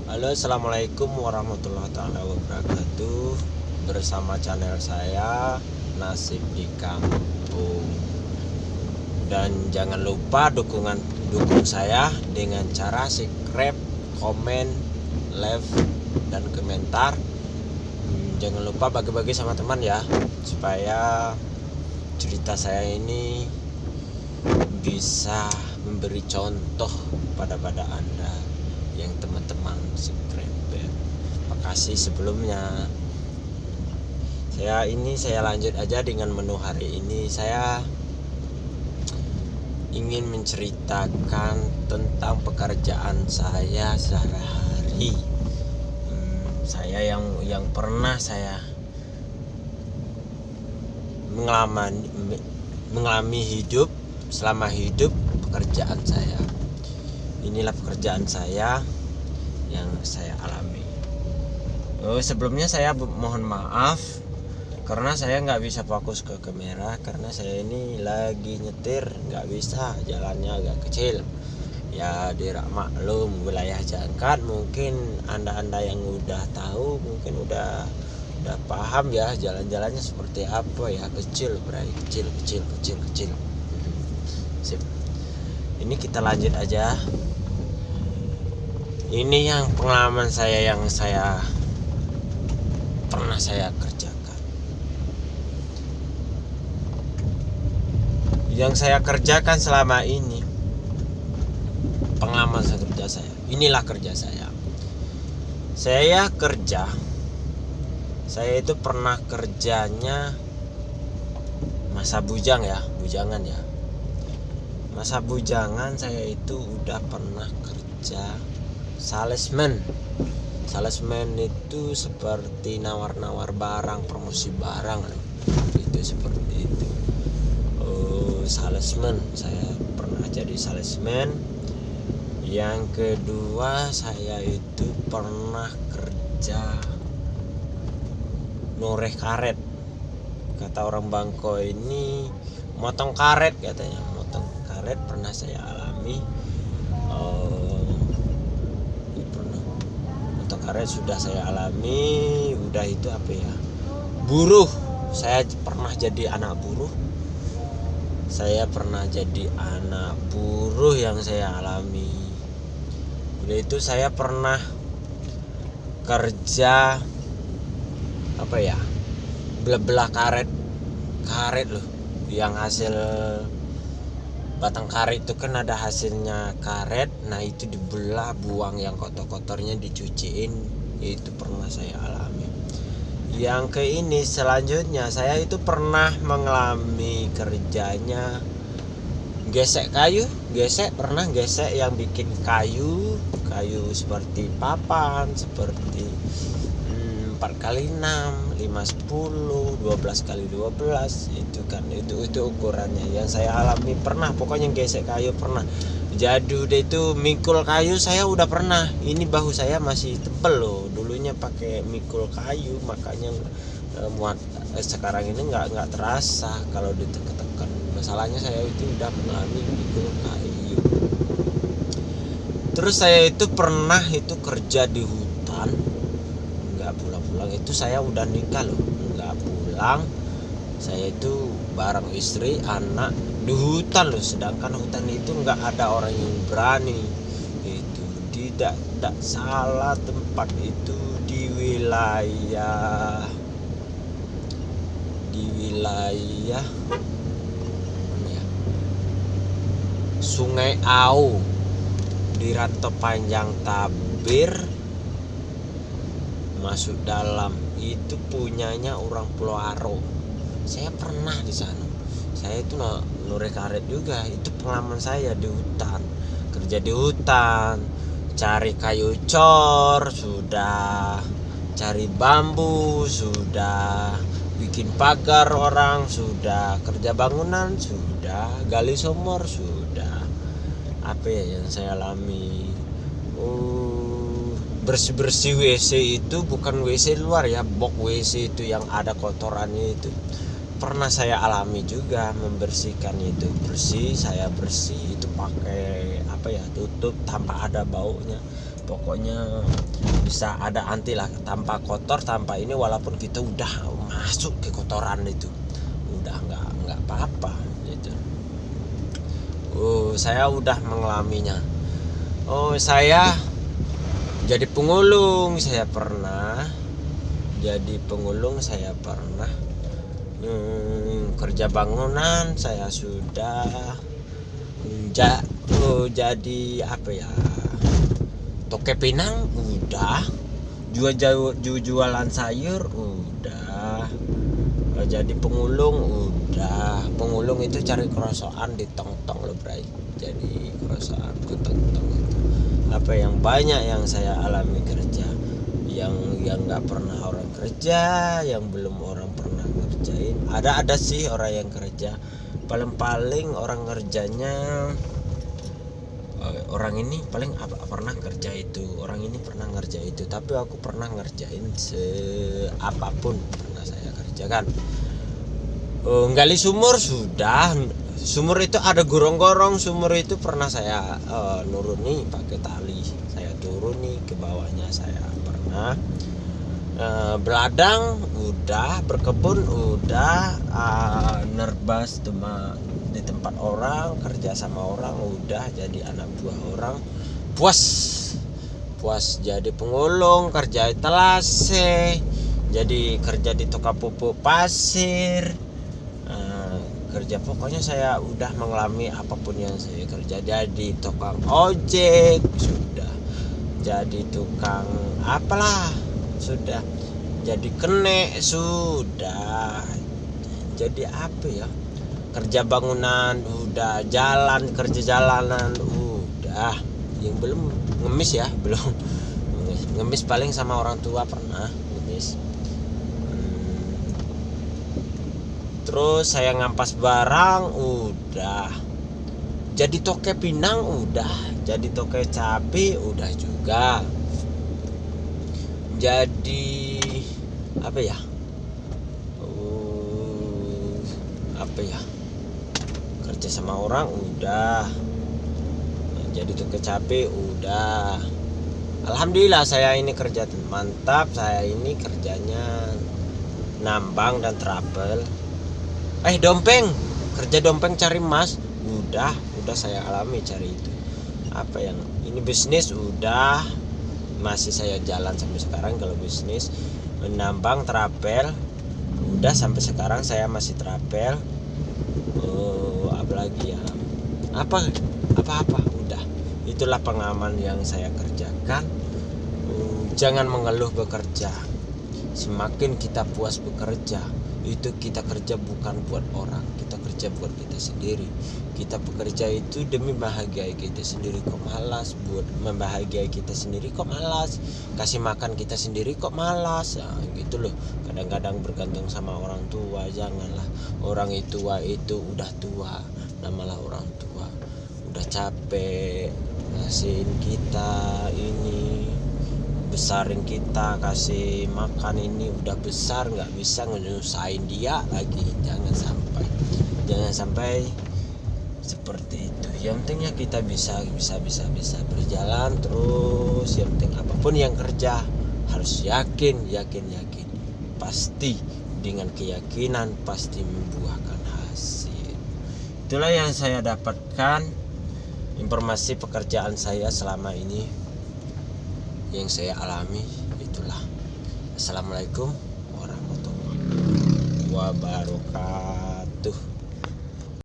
Halo, assalamualaikum warahmatullahi wabarakatuh. Bersama channel saya Nasib di Kampung. Dan jangan lupa dukung saya dengan cara subscribe, komen, like, dan komentar. Jangan lupa bagi-bagi sama teman ya, supaya cerita saya ini bisa memberi contoh pada Anda yang teman-teman subscriber. Makasih sebelumnya. Saya lanjut aja dengan menu hari ini. Saya ingin menceritakan tentang pekerjaan saya sehari-hari. Saya yang pernah saya mengalami hidup selama hidup, pekerjaan saya. Inilah pekerjaan saya yang saya alami. Sebelumnya saya mohon maaf karena saya nggak bisa fokus ke kamera, karena saya ini lagi nyetir, nggak bisa, jalannya agak kecil. Ya maklum, wilayah Jangkat, mungkin anda yang udah tahu, mungkin udah paham ya jalan-jalannya seperti apa ya, kecil. Sip. Ini kita lanjut aja. Ini yang pengalaman saya yang pernah saya kerjakan. Yang saya kerjakan selama ini, pengalaman kerja saya. Inilah kerja saya. Saya itu pernah kerjanya masa bujangan ya. Masa bujangan saya itu udah pernah kerja salesman itu seperti nawar-nawar barang, promosi barang itu seperti itu. Salesman, saya pernah jadi salesman. Yang kedua, saya itu pernah kerja noreh karet. Kata orang Bangko ini motong karet katanya. Motong karet pernah saya alami. Motong karet sudah saya alami. Udah itu apa ya, buruh. Saya pernah jadi anak buruh. Yang saya alami. Udah itu saya pernah kerja apa ya, belah karet loh, yang hasil batang karet itu kan ada hasilnya karet. Nah itu dibelah, buang yang kotor-kotornya, dicuciin. Itu pernah saya alami. Yang selanjutnya saya itu pernah mengalami kerjanya gesek yang bikin kayu seperti papan, seperti 4x6, 5x10, 12x12. Itu kan itu ukurannya yang saya alami. Pernah pokoknya gesek kayu pernah. Jadi udah itu mikul kayu saya udah pernah. Ini bahu saya masih tebel loh, dulunya pakai mikul kayu, makanya muat. Sekarang ini nggak terasa kalau ditekan. Masalahnya saya itu udah mengalami mikul kayu. Terus saya itu pernah itu kerja di hutan, nggak pulang. Itu saya udah nikah loh, nggak pulang. Saya itu bareng istri, anak di hutan loh. Sedangkan hutan itu nggak ada orang yang berani. Itu tidak salah tempat itu di wilayah Sungai Au, di Rantau Panjang Tabir, masuk dalam. Itu punyanya orang Pulau Aro. Saya pernah di sana. Saya itu noreh karet juga. Itu pengalaman saya di hutan. Kerja di hutan, cari kayu cor sudah, cari bambu sudah, bikin pagar orang sudah, kerja bangunan sudah, gali sumur sudah. Apa ya yang saya alami? Bersih WC itu bukan WC luar ya, box WC itu yang ada kotorannya itu pernah saya alami juga. Membersihkan itu saya bersih itu pakai tutup tanpa ada baunya. Pokoknya bisa ada anti lah, tanpa kotor, tanpa ini, walaupun kita udah masuk ke kotoran itu udah nggak apa-apa gitu. Saya udah mengalaminya. Saya jadi pengulung, saya pernah kerja bangunan, saya sudah jadi apa ya, toke pinang udah, jualan sayur udah, jadi pengulung udah. Pengulung itu cari kerosokan di tong-tong loh bray, jadi kerosokan ke tong-tong itu apa yang banyak yang saya alami kerja, yang nggak pernah orang kerja, yang belum orang pernah ngerjain. Ada sih orang yang kerja, paling orang ngerjanya orang ini paling pernah kerja itu, orang ini pernah ngerja itu, tapi aku pernah ngerjain apapun pernah saya kerjakan. Gali sumur sudah, sumur itu ada gorong-gorong, sumur itu pernah saya nuruni pakai tali, saya turuni ke bawahnya, saya pernah beladang udah, berkebun udah, nerbas di tempat orang, kerja sama orang udah, jadi anak buah orang, puas jadi pengulung, kerja telase, jadi kerja di toko pupuk pasir, kerja, pokoknya saya udah mengalami apapun yang saya kerja. Jadi tukang ojek sudah, jadi tukang apalah sudah, jadi kenek sudah, jadi apa ya, kerja bangunan udah, kerja jalanan udah. Yang belum ngemis ya, belum ngemis paling sama orang tua pernah ngemis. Terus saya ngampas barang udah, jadi toke pinang udah, jadi toke cabai udah juga, jadi apa ya, kerja sama orang udah, jadi toke cabai udah. Alhamdulillah saya ini kerja mantap, saya ini kerjanya nambang dan travel. Kerja dompeng cari emas udah saya alami cari itu. Apa yang ini, bisnis udah, masih saya jalan sampai sekarang. Kalau bisnis menambang travel udah, sampai sekarang saya masih travel. Apalagi ya, apa udah, itulah pengalaman yang saya kerjakan. Jangan mengeluh bekerja, semakin kita puas bekerja, itu kita kerja bukan buat orang, kita kerja buat kita sendiri. Kita bekerja itu demi bahagia kita sendiri, kok malas. Buat membahagiai kita sendiri kok malas, kasih makan kita sendiri kok malas. Nah, gitu loh. Kadang-kadang bergantung sama orang tua, janganlah. Orang tua itu udah tua, namalah orang tua, udah capek ngasihin kita ini, besarin kita, kasih makan ini, udah besar, nggak bisa nyusahin dia lagi. Jangan sampai seperti itu. Yang pentingnya kita bisa berjalan terus. Yang penting apapun yang kerja harus yakin, pasti dengan keyakinan pasti membuahkan hasil. Itulah yang saya dapatkan, informasi pekerjaan saya selama ini yang saya alami. Itulah. Assalamualaikum warahmatullahi wabarakatuh.